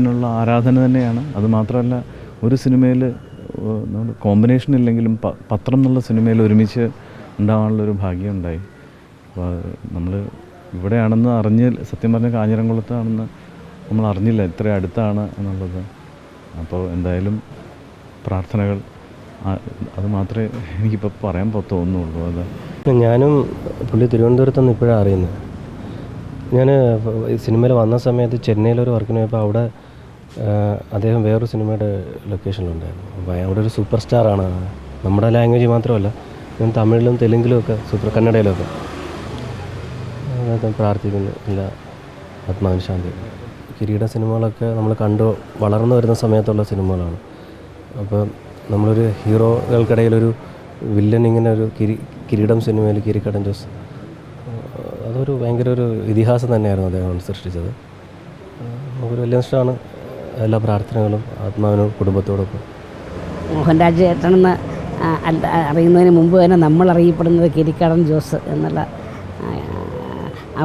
ുള്ള ആരാധന തന്നെയാണ്. അതുമാത്രമല്ല, ഒരു സിനിമയിൽ നമ്മൾ കോമ്പിനേഷൻ ഇല്ലെങ്കിലും പത്രം എന്നുള്ള സിനിമയിൽ ഒരുമിച്ച് ഉണ്ടാകാനുള്ളൊരു ഭാഗ്യം ഉണ്ടായി. അപ്പോൾ നമ്മൾ ഇവിടെയാണെന്ന് അറിഞ്ഞ്, സത്യം പറഞ്ഞാൽ കാഞ്ഞിരംകുളത്താണെന്ന് നമ്മൾ അറിഞ്ഞില്ല ഇത്ര അടുത്താണ് എന്നുള്ളത്. അപ്പോൾ എന്തായാലും പ്രാർത്ഥനകൾ, അത് മാത്രമേ എനിക്കിപ്പോൾ പറയാൻ തോന്നുന്നുള്ളൂ. അത് ഞാനും പുള്ളി തിരുവനന്തപുരത്തുനിന്ന് ഇപ്പോഴാണ് അറിയുന്നത്. ഞാൻ സിനിമയിൽ വന്ന സമയത്ത് ചെന്നൈയിലൊരു വർക്കിന് പോയപ്പോൾ അവിടെ അദ്ദേഹം വേറൊരു സിനിമയുടെ ലൊക്കേഷനിലുണ്ടായിരുന്നു. അപ്പോൾ അവിടെ ഒരു സൂപ്പർ സ്റ്റാറാണ്. നമ്മുടെ ലാംഗ്വേജ് മാത്രമല്ല, ഞാൻ തമിഴിലും തെലുങ്കിലും ഒക്കെ കന്നഡയിലൊക്കെ. പ്രാർത്ഥിക്കുന്നു എല്ലാ ആത്മാവിന് ശാന്തി. കിരീട സിനിമകളൊക്കെ നമ്മൾ കണ്ടു വളർന്നു വരുന്ന സമയത്തുള്ള സിനിമകളാണ്. അപ്പോൾ നമ്മളൊരു ഹീറോകൾക്കിടയിലൊരു വില്ലൻ, ഇങ്ങനെ ഒരു കിരീടം സിനിമയിൽ കിരീടൻ ജോസ്, അതൊരു ഭയങ്കര ഒരു ഇതിഹാസം തന്നെയായിരുന്നു അദ്ദേഹം സൃഷ്ടിച്ചത്. നമുക്കൊരു വലിയ ഇഷ്ടമാണ്. എല്ലാ പ്രാർത്ഥനകളും ആത്മാവിനും കുടുംബത്തോടൊപ്പം. മോഹൻരാജ് ഏട്ടനെന്ന് അറിയുന്നതിന് മുമ്പ് തന്നെ നമ്മൾ അറിയപ്പെടുന്നത് കിരീടൻ ജോസ് എന്നുള്ള ആ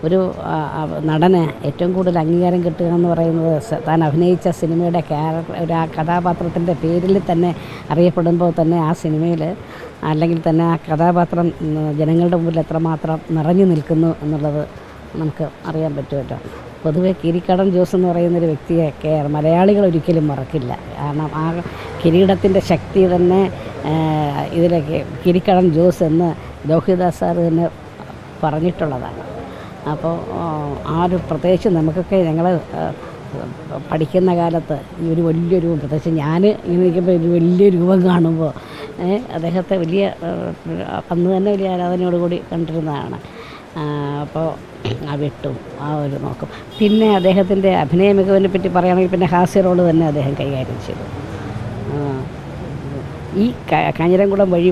ഒരു നടന് ഏറ്റവും കൂടുതൽ അംഗീകാരം കിട്ടുക എന്ന് പറയുന്നത് താൻ അഭിനയിച്ച സിനിമയുടെ ആ കഥാപാത്രത്തിൻ്റെ പേരിൽ തന്നെ അറിയപ്പെടുമ്പോൾ തന്നെ ആ സിനിമയിൽ അല്ലെങ്കിൽ തന്നെ ആ കഥാപാത്രം ജനങ്ങളുടെ മുമ്പിൽ എത്രമാത്രം നിറഞ്ഞു നിൽക്കുന്നു എന്നുള്ളത് നമുക്ക് അറിയാൻ പറ്റുമല്ലോ. പൊതുവെ കിരീടൻ ജോസ് എന്ന് പറയുന്നൊരു വ്യക്തിയൊക്കെ മലയാളികൾ ഒരിക്കലും മറക്കില്ല. കാരണം ആ കിരീടത്തിൻ്റെ ശക്തി തന്നെ ഇതിലേക്ക് കിരീടൻ ജോസ് എന്ന് ലോഹിതദാസ് സാർ തന്നെ പറഞ്ഞിട്ടുള്ളതാണ്. അപ്പോൾ ആ ഒരു പ്രത്യേകിച്ച് നമുക്കൊക്കെ ഞങ്ങൾ പഠിക്കുന്ന കാലത്ത് ഈ ഒരു വലിയ രൂപം, പ്രത്യേകിച്ച് ഞാൻ ഇങ്ങനെ നിൽക്കുമ്പോൾ ഒരു വലിയ രൂപം കാണുമ്പോൾ അദ്ദേഹത്തെ അന്ന് തന്നെ വലിയ ആരാധനയോടുകൂടി കണ്ടിരുന്നതാണ്. അപ്പോൾ ആ വെട്ടും ആ ഒരു നോക്കും. പിന്നെ അദ്ദേഹത്തിൻ്റെ അഭിനയ മികവിനെ പറ്റി പറയുകയാണെങ്കിൽ പിന്നെ ഹാസ്യ റോള് തന്നെ അദ്ദേഹം കൈകാര്യം ചെയ്തു. ഈ കാഞ്ഞിരംകുളം വഴി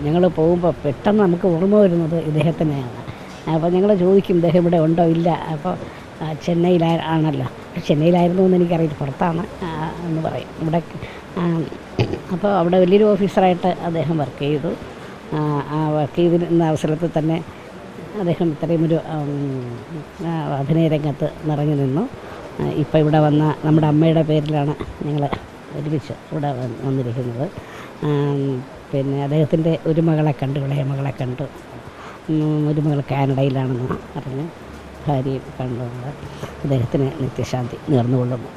ഞങ്ങൾ പോകുമ്പോൾ പെട്ടെന്ന് നമുക്ക് ഓർമ്മ വരുന്നത് ഇദ്ദേഹത്തിനെയാണ്. അപ്പോൾ ഞങ്ങൾ ചോദിക്കും ഇദ്ദേഹം ഇവിടെ ഉണ്ടോ, ഇല്ല. അപ്പോൾ ചെന്നൈയിലാണല്ലോ, ചെന്നൈയിലായിരുന്നു എന്ന് എനിക്കറിയില്ല, പുറത്താണ് എന്ന് പറയും. ഇവിടെ അപ്പോൾ അവിടെ വലിയൊരു ഓഫീസറായിട്ട് അദ്ദേഹം വർക്ക് ചെയ്തു. ആ വർക്ക് ചെയ്തിരുന്ന അവസരത്തിൽ തന്നെ അദ്ദേഹം ഇത്രയും ഒരു അഭിനയ രംഗത്ത് നിറഞ്ഞു നിന്നു. ഇപ്പോൾ ഇവിടെ വന്ന നമ്മുടെ അമ്മയുടെ പേരിലാണ് ഞങ്ങൾ ഒരുമിച്ച് ഇവിടെ വന്നിരിക്കുന്നത്. പിന്നെ അദ്ദേഹത്തിൻ്റെ ഒരു മകളെ കണ്ടു, ഇളയ മകളെ കണ്ടു. ഒരു മകൾ കാനഡയിലാണെന്ന് പറഞ്ഞ് ഭാര്യയും കണ്ടുകൊണ്ട് അദ്ദേഹത്തിന് നിത്യശാന്തി നേർന്നുകൊള്ളുന്നു.